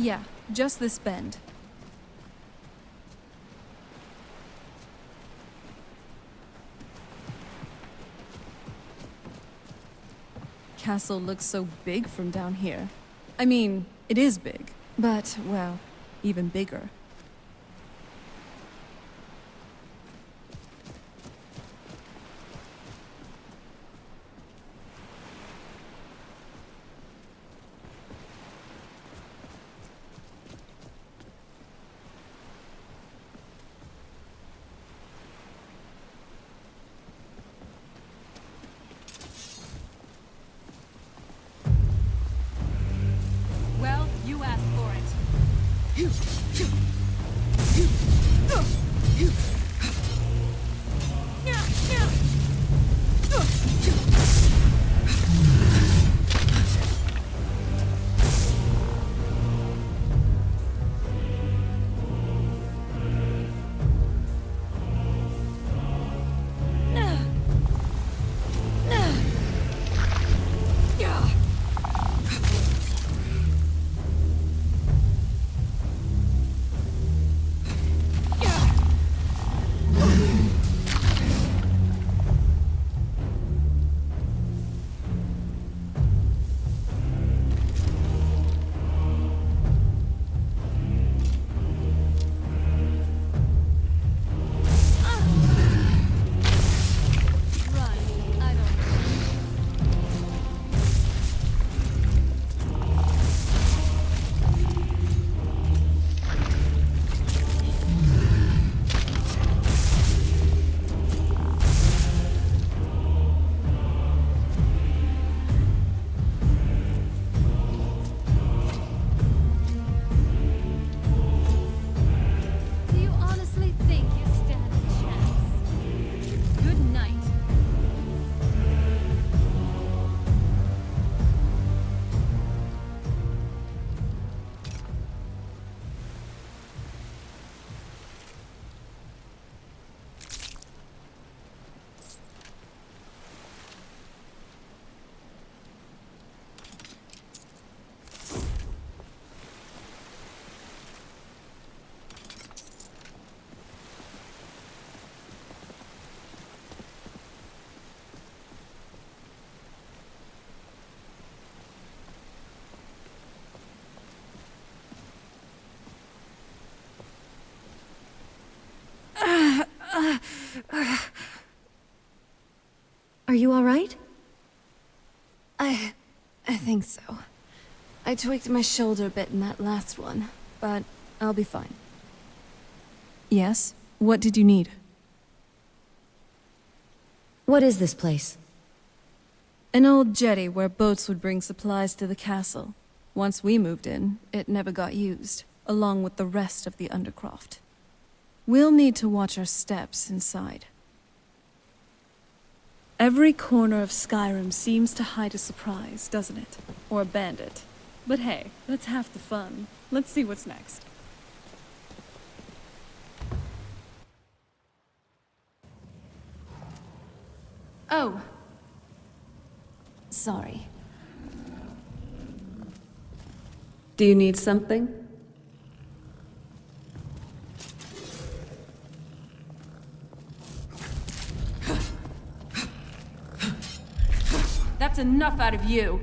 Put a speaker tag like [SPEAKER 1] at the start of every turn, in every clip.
[SPEAKER 1] Yeah, just this bend. Castle looks so big from down here. I mean, it is big, but, well, even bigger. Well, you asked for it.
[SPEAKER 2] Are you all right?
[SPEAKER 1] I think so. I tweaked my shoulder a bit in that last one, but I'll be fine. Yes? What did you need?
[SPEAKER 2] What is this place?
[SPEAKER 1] An old jetty where boats would bring supplies to the castle. Once we moved in, it never got used, along with the rest of the Undercroft. We'll need to watch our steps inside. Every corner of Skyrim seems to hide a surprise, doesn't it? Or a bandit. But hey, that's half the fun. Let's see what's next. Oh. Sorry.
[SPEAKER 3] Do you need something?
[SPEAKER 1] That's enough out of you.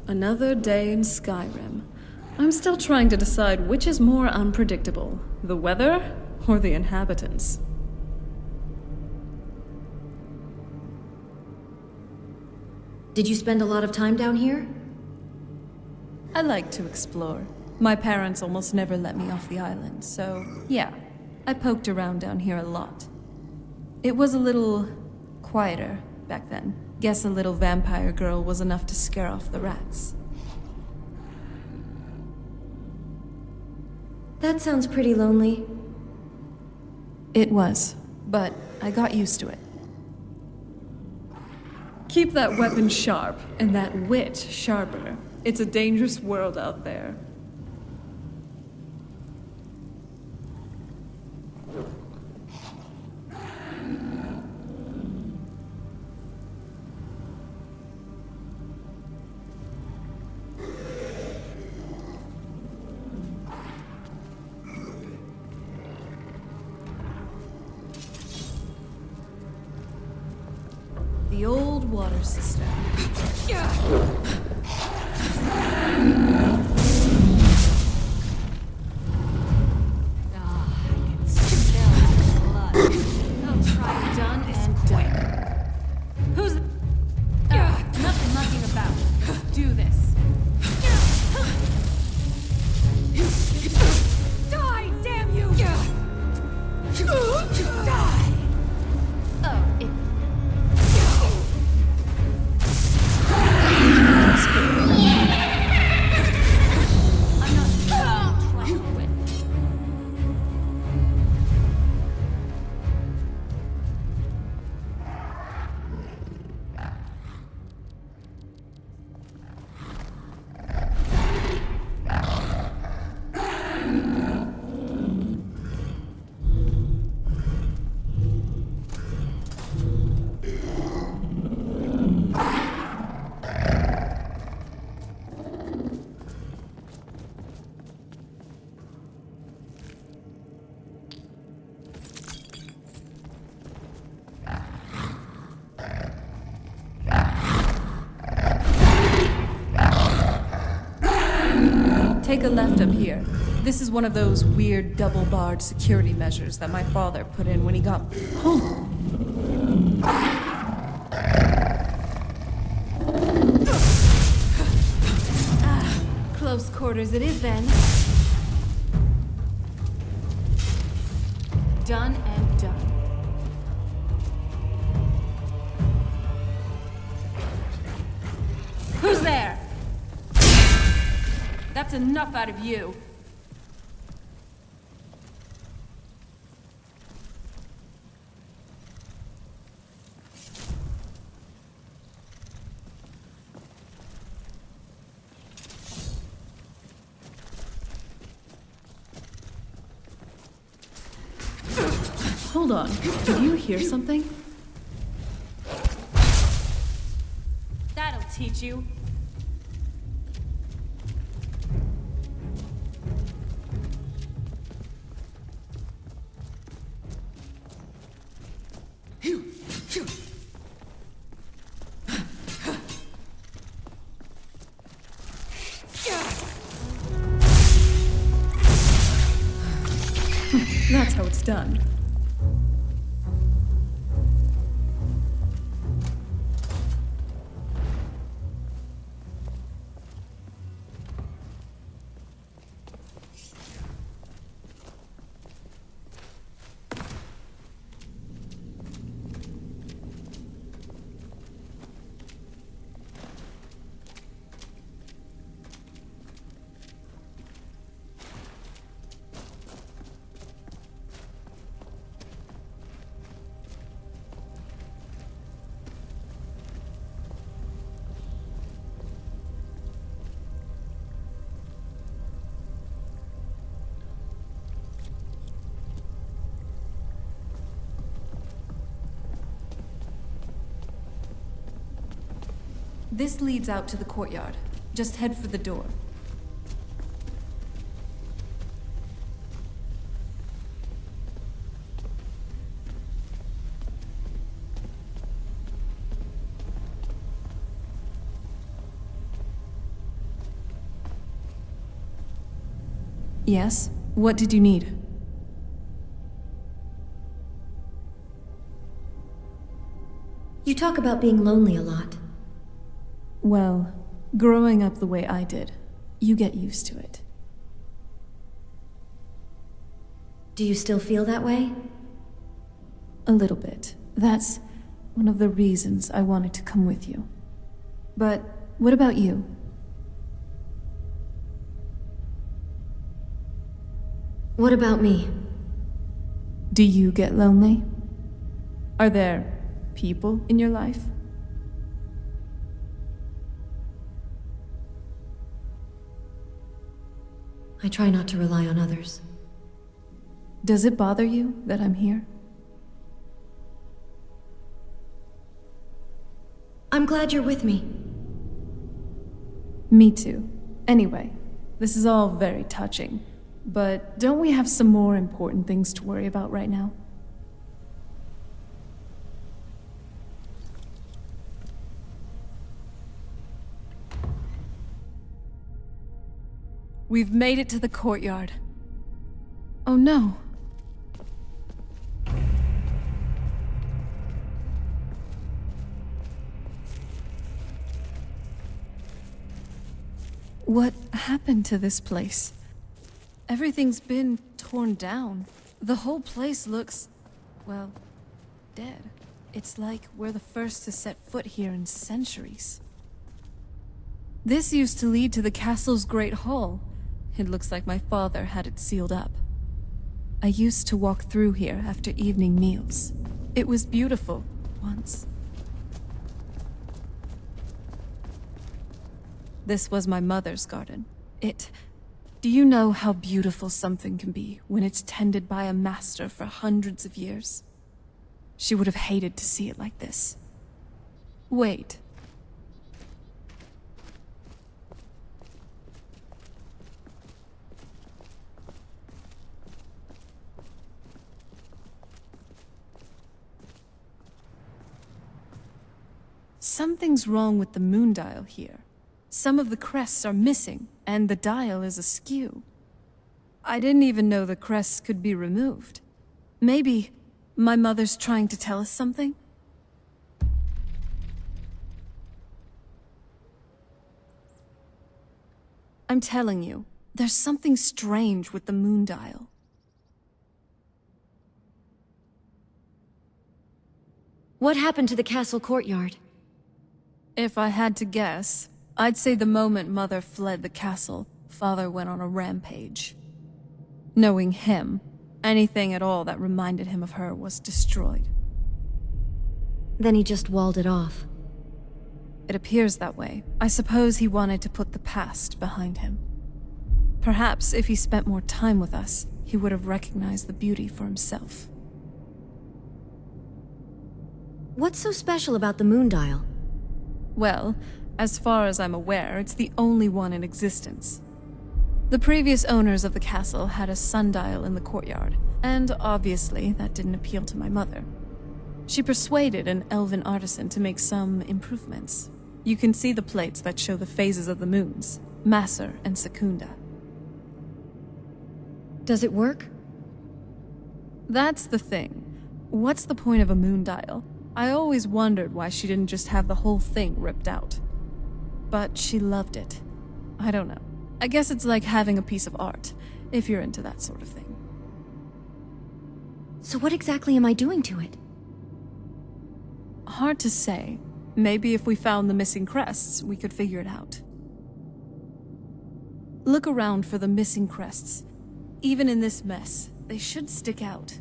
[SPEAKER 3] Another day in Skyrim. I'm still trying to decide which is more unpredictable, the weather or the inhabitants.
[SPEAKER 2] Did you spend a lot of time down here?
[SPEAKER 1] I like to explore. My parents almost never let me off the island, so yeah, I poked around down here a lot. It was a little quieter back then. Guess a little vampire girl was enough to scare off the rats.
[SPEAKER 2] That sounds pretty lonely.
[SPEAKER 1] It was, but I got used to it.
[SPEAKER 3] Keep that weapon sharp, and that wit sharper. It's a dangerous world out there.
[SPEAKER 1] The old water system.
[SPEAKER 2] Done and done.
[SPEAKER 1] Who's... nothing mucking about. Let's do this. Die, damn you! Die! Oh, it... I'm not trouble with. Take a left up here. This is one of those weird double-barred security measures that my father put in when he got home. Close quarters it is then. Done and done. Who's there? That's enough out of you.
[SPEAKER 3] Hold on. Did you hear something?
[SPEAKER 1] That'll teach you.
[SPEAKER 3] That's how it's done.
[SPEAKER 1] This leads out to the courtyard. Just head for the door. Yes? What did you need?
[SPEAKER 2] You talk about being lonely a lot.
[SPEAKER 1] Well, growing up the way I did, you get used to it.
[SPEAKER 2] Do you still feel that way?
[SPEAKER 1] A little bit. That's one of the reasons I wanted to come with you. But what about you?
[SPEAKER 2] What about me?
[SPEAKER 1] Do you get lonely? Are there people in your life?
[SPEAKER 2] I try not to rely on others.
[SPEAKER 1] Does it bother you that I'm here?
[SPEAKER 2] I'm glad you're with me.
[SPEAKER 1] Me too. Anyway, this is all very touching, but don't we have some more important things to worry about right now? We've made it to the courtyard. Oh no. What happened to this place? Everything's been torn down. The whole place looks, well, dead. It's like we're the first to set foot here in centuries. This used to lead to the castle's great hall. It looks like my father had it sealed up. I used to walk through here after evening meals. It was beautiful once. This was my mother's garden. Do you know how beautiful something can be when it's tended by a master for hundreds of years? She would have hated to see it like this. Wait. Something's wrong with the moon dial here. Some of the crests are missing, and the dial is askew. I didn't even know the crests could be removed. Maybe my mother's trying to tell us something? I'm telling you, there's something strange with the moon dial.
[SPEAKER 2] What happened to the castle courtyard?
[SPEAKER 1] If I had to guess, I'd say the moment Mother fled the castle, Father went on a rampage. Knowing him, anything at all that reminded him of her was destroyed.
[SPEAKER 2] Then he just walled it off.
[SPEAKER 1] It appears that way. I suppose he wanted to put the past behind him. Perhaps if he spent more time with us, he would have recognized the beauty for himself.
[SPEAKER 2] What's so special about the moon dial?
[SPEAKER 1] Well, as far as I'm aware, it's the only one in existence. The previous owners of the castle had a sundial in the courtyard, and obviously that didn't appeal to my mother. She persuaded an elven artisan to make some improvements. You can see the plates that show the phases of the moons, Maser and Secunda.
[SPEAKER 2] Does it work?
[SPEAKER 1] That's the thing. What's the point of a moon dial? I always wondered why she didn't just have the whole thing ripped out. But she loved it. I don't know. I guess it's like having a piece of art, if you're into that sort of thing.
[SPEAKER 2] So what exactly am I doing to it?
[SPEAKER 1] Hard to say. Maybe if we found the missing crests, we could figure it out. Look around for the missing crests. Even in this mess, they should stick out.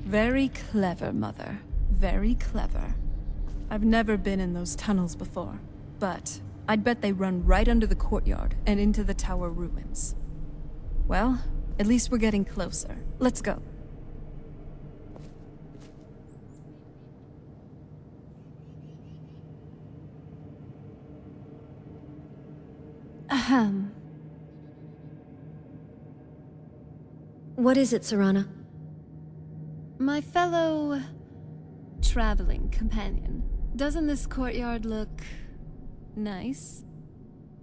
[SPEAKER 1] Very clever, Mother. Very clever. I've never been in those tunnels before, but I'd bet they run right under the courtyard and into the tower ruins. Well, at least we're getting closer. Let's go. Ahem.
[SPEAKER 2] What is it, Serana?
[SPEAKER 1] My fellow traveling companion, doesn't this courtyard look nice?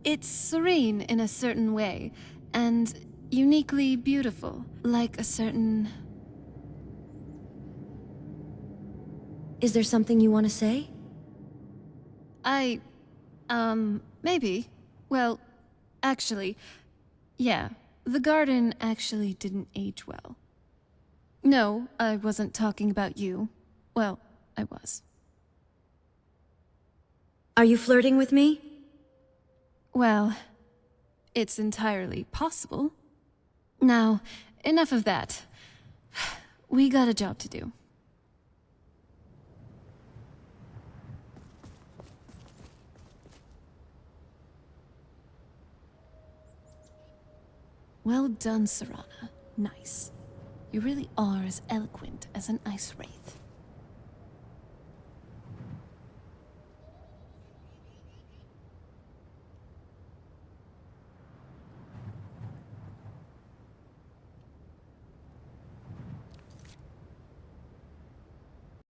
[SPEAKER 1] It's serene in a certain way, and uniquely beautiful, like a certain...
[SPEAKER 2] Is there something you want to say?
[SPEAKER 1] Maybe. Well, actually, yeah, the garden actually didn't age well. No, I wasn't talking about you. Well, I was.
[SPEAKER 2] Are you flirting with me?
[SPEAKER 1] Well, it's entirely possible. Now, enough of that. We got a job to do. Well done, Serana. Nice. You really are as eloquent as an ice wraith.